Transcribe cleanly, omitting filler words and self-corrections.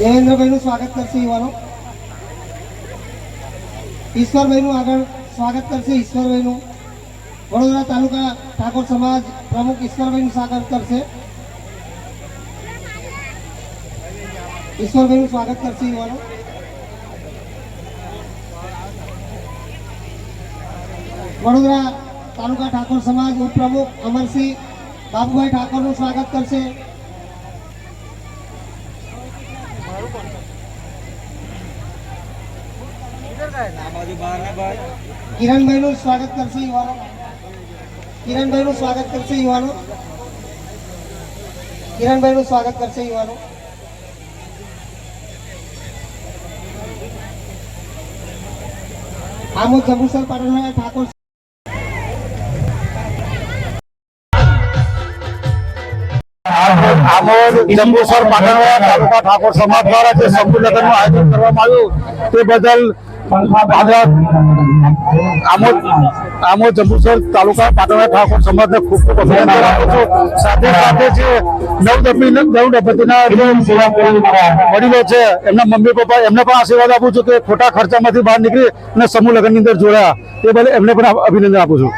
દેવેન્દ્રભાઈનું સ્વાગત કરશે યુવાનો. ઈશ્વરભાઈનું આગળ સ્વાગત કરશે. ઈશ્વરભાઈનું વડોદરા તાલુકા ઠાકોર સમાજ પ્રમુખ ઈશ્વરભાઈનું સ્વાગત કરશે. ઈશ્વરભાઈનું સ્વાગત કરશે યુવાનો. વડોદરા તાલુકા ઠાકોર સમાજ ઉપપ્રમુખ અમરસિંહ બાબુભાઈ ઠાકોરનું સ્વાગત કરશે. કિરણભાઈનું સ્વાગત કરશે યુવાનો. કિરણભાઈનું સ્વાગત કરશે યુવાનો. કિરણભાઈનું સ્વાગત કરશે યુવાનો. આમોદ જંબુસર પાટણવાળા ઠાકોર આમોદ જંબુસર પાટણવાળા તાલુકા ઠાકોર સમાજ દ્વારા જે સમૂહ લગ્નનું આયોજન કરવામાં આવ્યું તે બદલ આમોદ જંબુસર તાલુકા પાટણવાળા ઠાકોર સમાજને ખૂબ ખૂબ અભિનંદન આપું છું. સાથે સાથે જે નવદંપતિના વડીલો છે એમના મમ્મી પપ્પા એમને પણ આશીર્વાદ આપું છું કે ખોટા ખર્ચામાંથી બહાર નીકળી અને સમૂહ લગ્નની અંદર જોડાયા એ બદલ એમને પણ અભિનંદન આપું છું.